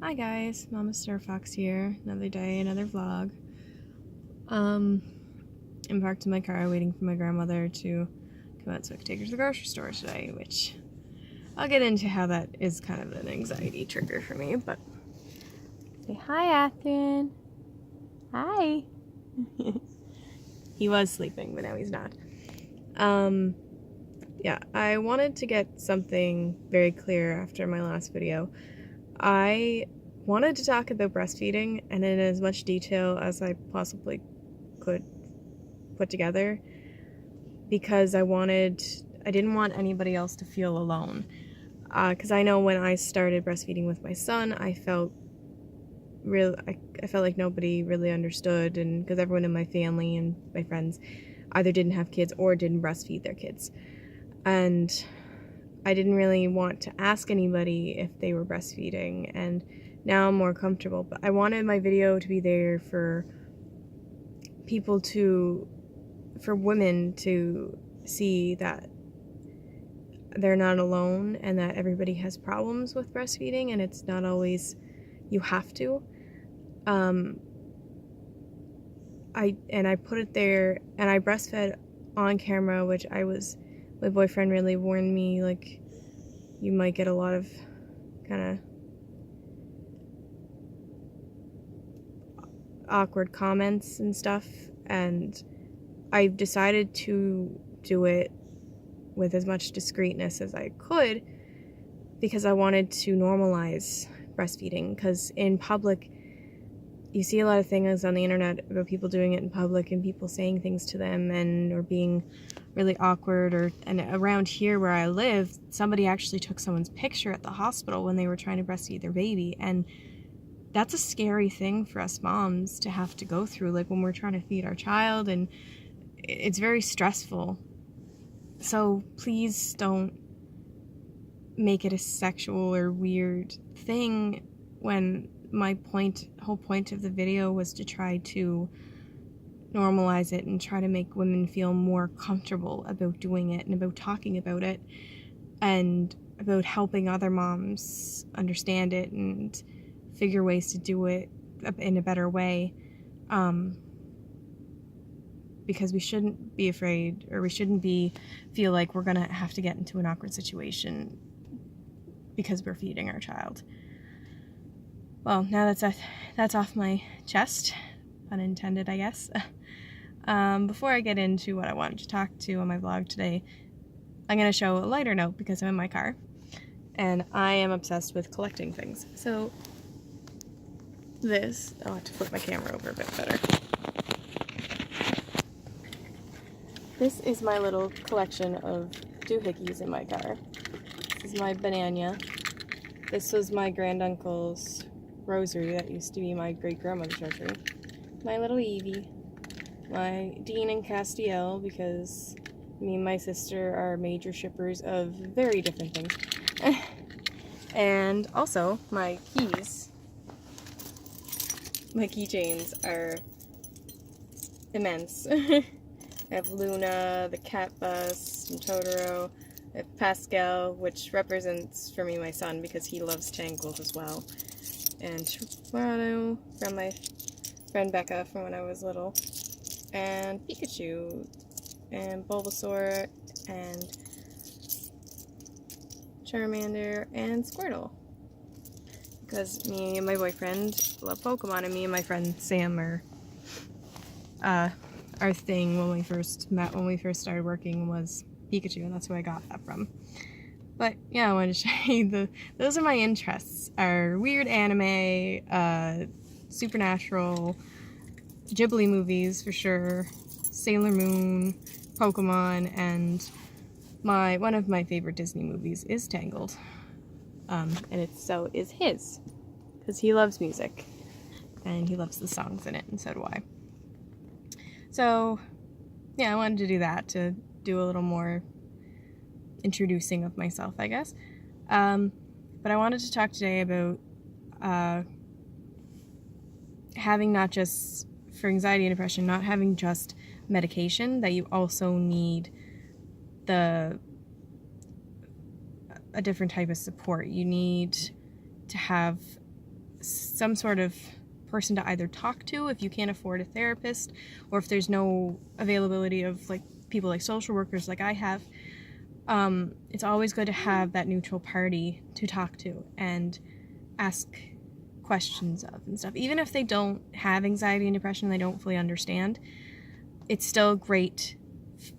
Hi guys, Mama Star Fox here. Another day, another vlog. I'm parked in my car waiting for my grandmother to come out so I can take her to the grocery store today, which I'll get into how that is kind of an anxiety trigger for me, but say hi, Athen. Hi. He was sleeping, but now he's not. Yeah, I wanted to get something very clear after my last video. I wanted to talk about breastfeeding and in as much detail as I possibly could put together because I didn't want anybody else to feel alone. Because I know when I started breastfeeding with my son, I felt like nobody really understood, and because everyone in my family and my friends either didn't have kids or didn't breastfeed their kids. And I didn't really want to ask anybody if they were breastfeeding, and now I'm more comfortable. But I wanted my video to be there for women to see that they're not alone and that everybody has problems with breastfeeding, and it's not always you have to. I put it there, and I breastfed on camera, which my boyfriend really warned me, like, you might get a lot of kind of awkward comments and stuff, and I decided to do it with as much discreetness as I could because I wanted to normalize breastfeeding, because in public you see a lot of things on the internet about people doing it in public and people saying things to them or being really awkward, and around here where I live, somebody actually took someone's picture at the hospital when they were trying to breastfeed their baby, and that's a scary thing for us moms to have to go through, like when we're trying to feed our child, and it's very stressful. So please don't make it a sexual or weird thing when my whole point of the video was to try to normalize it and try to make women feel more comfortable about doing it and about talking about it and about helping other moms understand it and figure ways to do it in a better way. Because we shouldn't be afraid, or we shouldn't feel like we're gonna have to get into an awkward situation because we're feeding our child. Well, now that's off my chest, pun intended, I guess. Before I get into what I wanted to talk to on my vlog today, I'm gonna show a lighter note because I'm in my car, and I am obsessed with collecting things. So I'll have to flip my camera over a bit better. This is my little collection of doohickeys in my car. This is my banana. This was my granduncle's rosary that used to be my great-grandmother's rosary. My little Evie. My Dean and Castiel, because me and my sister are major shippers of very different things. And also, my keys. My keychains are immense. I have Luna, the cat bust, and Totoro. I have Pascal, which represents for me my son because he loves Tangled as well. And Chihuahua from my friend Becca from when I was little. And Pikachu. And Bulbasaur. And Charmander. And Squirtle. Because me and my boyfriend love Pokemon, and me and my friend Sam are our thing when we first met, when we first started working, was Pikachu, and that's who I got that from. But yeah, I wanted to show you those are my interests, are weird anime, supernatural, Ghibli movies for sure, Sailor Moon, Pokemon, and one of my favorite Disney movies is Tangled. And so is his, because he loves music, and he loves the songs in it, and so do I. So, yeah, I wanted to do that, to do a little more introducing of myself, I guess. But I wanted to talk today about having, not just for anxiety and depression, not having just medication, that you also need a different type of support. You need to have some sort of person to either talk to if you can't afford a therapist, or if there's no availability of like people like social workers like I have. It's always good to have that neutral party to talk to and ask questions of and stuff. Even if they don't have anxiety and depression, they don't fully understand, it's still great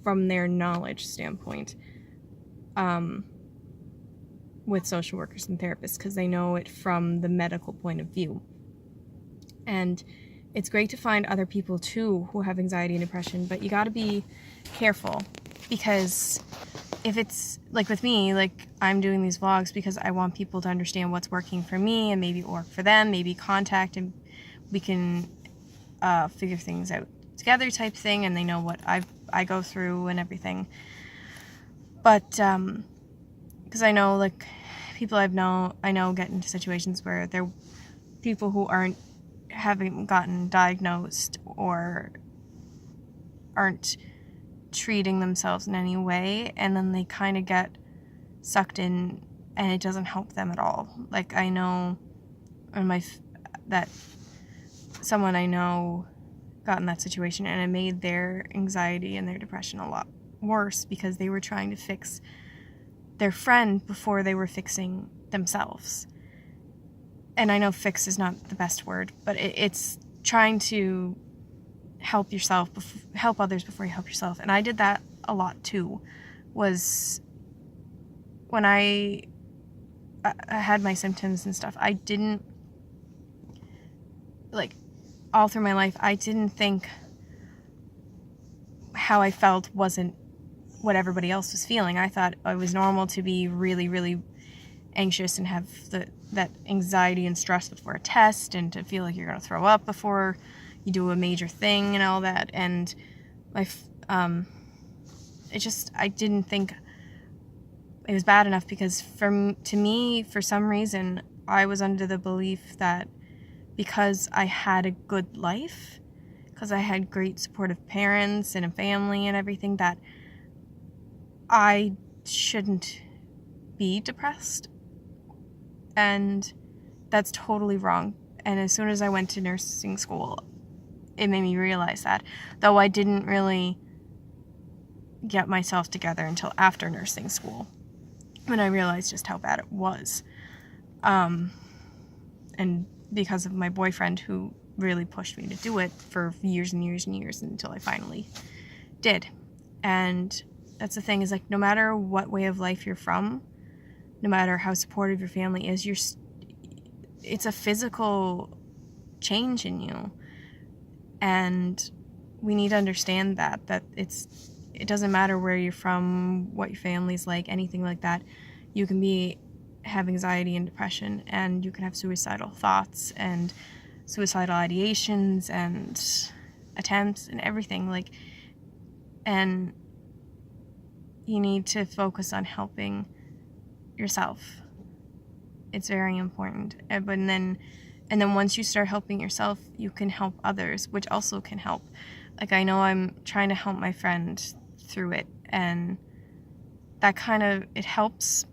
from their knowledge standpoint with social workers and therapists, because they know it from the medical point of view. And it's great to find other people too who have anxiety and depression, but you got to be careful, because if it's like with me, like I'm doing these vlogs because I want people to understand what's working for me and maybe work for them, maybe contact and we can figure things out together type thing, and they know what I go through and everything. But because I know like people I know get into situations where they're people who haven't gotten diagnosed or aren't treating themselves in any way, and then they kind of get sucked in and it doesn't help them at all. Like I know that someone I know got in that situation, and it made their anxiety and their depression a lot worse because they were trying to fix their friend before they were fixing themselves. And I know fix is not the best word, but it's trying to help others before you help yourself. And I did that a lot too. Was when I had my symptoms and stuff, I didn't, like, all through my life, I didn't think how I felt wasn't what everybody else was feeling. I thought it was normal to be really, really anxious and have that anxiety and stress before a test, and to feel like you're going to throw up before you do a major thing and all that. And I didn't think it was bad enough, because to me, for some reason, I was under the belief that because I had a good life, because I had great supportive parents and a family and everything, that I shouldn't be depressed. And that's totally wrong. And as soon as I went to nursing school, it made me realize that, though I didn't really get myself together until after nursing school, when I realized just how bad it was. And because of my boyfriend, who really pushed me to do it for years and years and years until I finally did. And that's the thing, is like, no matter what way of life you're from, no matter how supportive your family is, it's a physical change in you. And we need to understand that it doesn't matter where you're from, what your family's like, anything like that. You can have anxiety and depression, and you can have suicidal thoughts and suicidal ideations and attempts and everything. Like, and you need to focus on helping yourself. It's very important. And then once you start helping yourself, you can help others, which also can help. Like, I know I'm trying to help my friend through it, and that it helps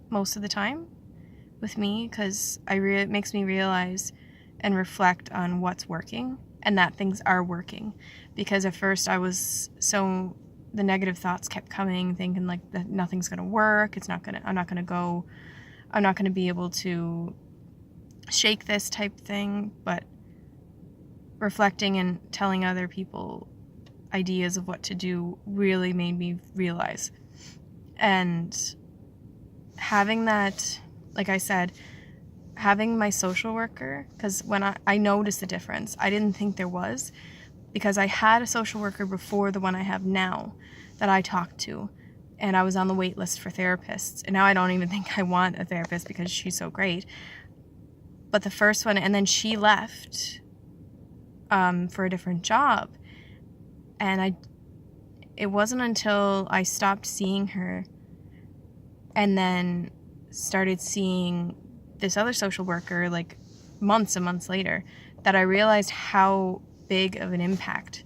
most of the time with me, because it makes me realize and reflect on what's working, and that things are working. Because at first the negative thoughts kept coming, thinking like that nothing's gonna work, I'm not gonna be able to shake this type thing. But reflecting and telling other people ideas of what to do really made me realize. And having that, like I said, having my social worker, because when I noticed the difference, I didn't think there was, because I had a social worker before the one I have now that I talked to, and I was on the wait list for therapists, and now I don't even think I want a therapist because she's so great. But the first one, and then she left for a different job, and it wasn't until I stopped seeing her and then started seeing this other social worker like months and months later that I realized how big of an impact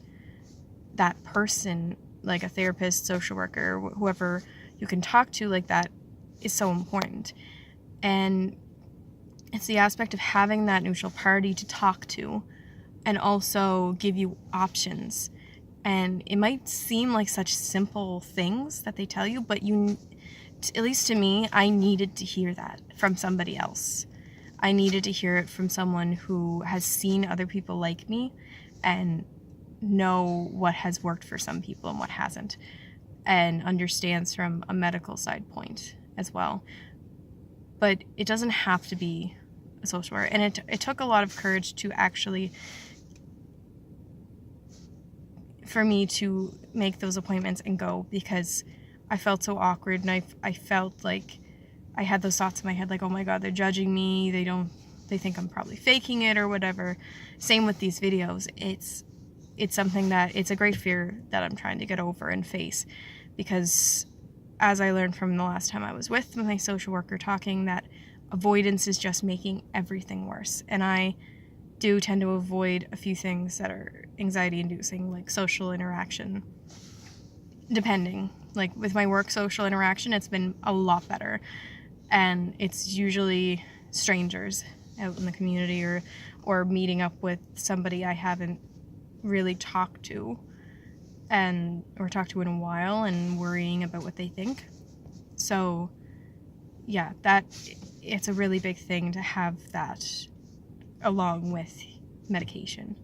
that person, like a therapist, social worker, whoever you can talk to like that, is so important. And It's the aspect of having that neutral party to talk to and also give you options. And it might seem like such simple things that they tell you, but at least to me, I needed to hear that from somebody else. I needed to hear it from someone who has seen other people like me and know what has worked for some people and what hasn't, and understands from a medical side point as well. But it doesn't have to be a social worker. And it took a lot of courage to actually, for me to make those appointments and go, because I felt so awkward, and I felt like I had those thoughts in my head like, oh my god, they're judging me, they think I'm probably faking it or whatever. Same with these videos. It's something that, it's a great fear that I'm trying to get over and face, because as I learned from the last time I was with my social worker talking, that avoidance is just making everything worse. And I do tend to avoid a few things that are anxiety inducing, like social interaction. Depending, like with my work social interaction, it's been a lot better. And it's usually strangers out in the community, or meeting up with somebody I haven't really talked to or talked to in a while, and worrying about what they think. So yeah, it's a really big thing to have that along with medication.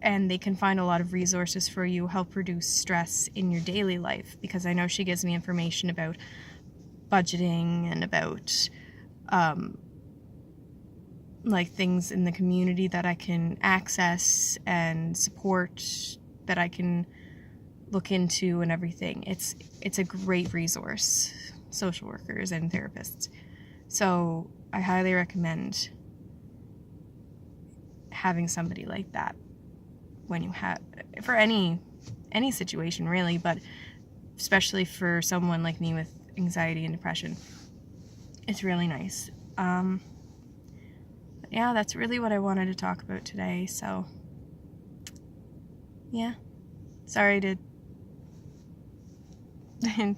And they can find a lot of resources for you, help reduce stress in your daily life, because I know she gives me information about budgeting and about like things in the community that I can access and support that I can look into and everything. It's a great resource, social workers and therapists. So I highly recommend having somebody like that when you have, for any situation really, but especially for someone like me with anxiety and depression. It's really nice. Yeah, that's really what I wanted to talk about today. So yeah, sorry to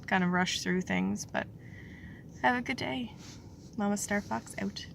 kind of rush through things, but have a good day. Mama Star Fox out.